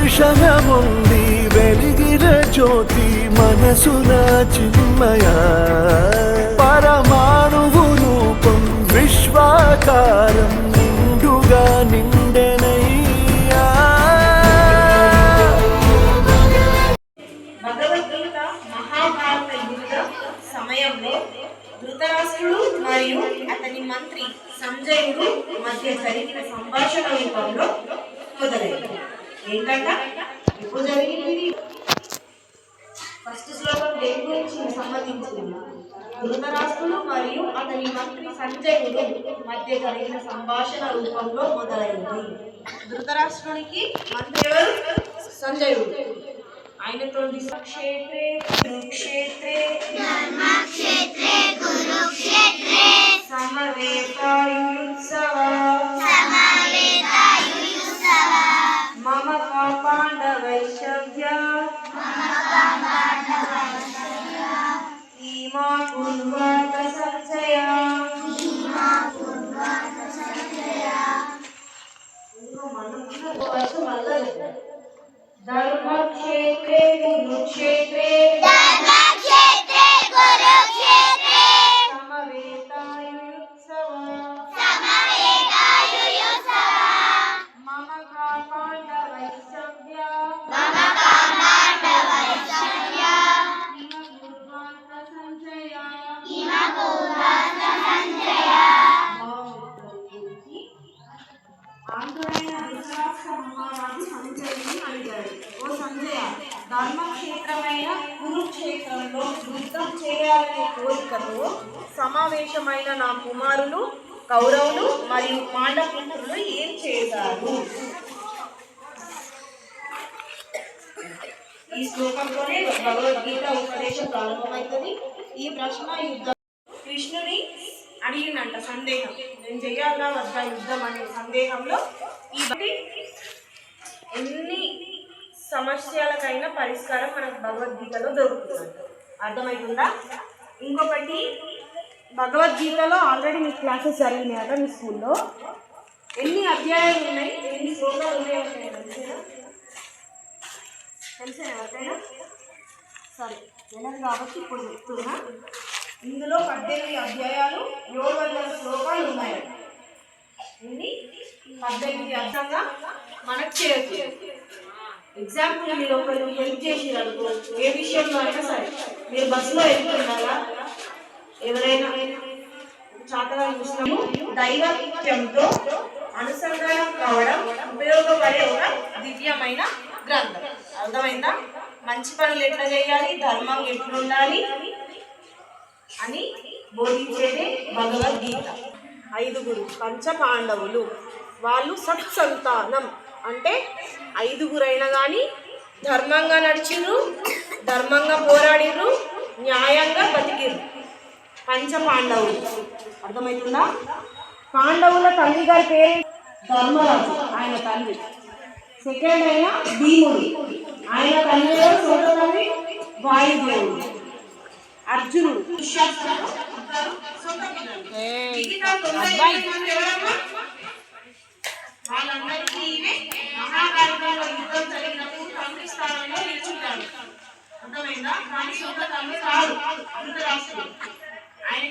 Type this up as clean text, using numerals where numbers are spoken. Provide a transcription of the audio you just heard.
క్షణముంది వెలిగిన జ్యోతి మనసున చిన్మయ పరమాణువు రూపం విశ్వాకారం నిండుగా నిండెనయ్యా. భగవద్గీత మహాభారత యుద్ధ సమయంలో ధృతరాష్ట్రుడు మరియు అతని మంత్రి సంజయుడు మధ్య జరిగిన సంభాషణ రూపంలో మొదలైంది. ఏంటంట ఇప్పుడు జరిగింది? ఫస్ట్ శ్లోకం దేని గురించి సంబంధించింది? ధృతరాష్ట్రుడు మరియు అతని మంత్రి సంజయుడు మధ్య జరిగిన సంభాషణ రూపంలో మొదలైంది. ధృతరాష్ట్రునికి మంత్రి ఎవరు? సంజయుడు. ఆయనతో క్షేత్రే కురుక్షేత్రే ధర్మక్షేత్రే కురుక్షేత్రే సమవేతాయుత్సవ మమ పాండవైషవ్య ఈమా కుర్వాత సంజయ. ధర్మక్షేత్రే కురుక్షేత్రే సమవేతాయుత్సవ మమ పాండవైషవ్య ఆంధ్రుడైన ధృతరాష్ట్ర మహారాజు సంజయుని అడిగాడు, ఓ సంజయ, ధర్మక్షేత్రమైన కురుక్షేత్రంలో యుద్ధం చేయాలనే కోరికతో సమావేశమైన నా కుమారులు కౌరవులు మరియు పాండపుత్రులు ఏం చేశారు? ఈ శ్లోకంలోనే భగవద్గీత ఉపదేశం ప్రారంభమవుతుంది. ఈ ప్రశ్న యుద్ధం కృష్ణుని అడిగినంట సందేహం, నేను చెయ్యాలా వద్దా యుద్ధం అనే సందేహంలో ఈ ఎన్ని సమస్యలకైనా పరిష్కారం మనకు భగవద్గీతలో దొరుకుతుంది. అర్థమవుతుందా? ఇంకొకటి, భగవద్గీతలో ఆల్రెడీ మీ క్లాసెస్ జరిగినాయి కదా మీ స్కూల్లో. ఎన్ని అధ్యాయాలు ఉన్నాయి, ఎన్ని శ్లోకాలు ఉన్నాయి తెలిసిన ఎవరికైనా? సరే, తెలియదు కాబట్టి ఇప్పుడు చెప్తున్నా. ఇందులో 18 అధ్యాయాలు 700 శ్లోకాలు ఉన్నాయి. ఇన్ని 18 అర్థంగా మనకు చేయొచ్చు. ఎగ్జాంపుల్, మీరు ఒకరు హెల్ప్ చేసిరనుకో, ఏ విషయంలో అయినా సరే, మీరు బస్సులో వెళ్తున్నారా, ఎవరైనా చాతగా చూసినాము, దైవత్యంతో అనుసంధానం కావడం ఉపయోగపడే ఒక దివ్యమైన గ్రంథం. అర్థమైందా? మంచి పనులు ఎట్లా చేయాలి, ధర్మం ఎట్లుండాలి అని బోధించేదే భగవద్గీత. 5 పంచ పాండవులు, వాళ్ళు సత్సంతానం అంటే 5 కానీ ధర్మంగా నడిచిర్రు, ధర్మంగా పోరాడిర్రు, న్యాయంగా బతికిర్రు. పంచ పాండవులు. అర్థమవుతుందా? పాండవుల తల్లి గారి పేరు ధర్మరాజు, ఆయన తల్లి. సెకండ్ అయిన భీముడు, ఆయన తల్లి సొంత తల్లి వాయుదేవుడు. అర్జునుడు వాళ్ళందరికీ మహాభారతంలో యుద్ధం జరిగినప్పుడు తండ్రి స్థానంలో నిల్చుంటాడు. అర్థమైందా? కానీ సొంత తండ్రి కాదు ధృతరాష్ట్రుడు. ఆయన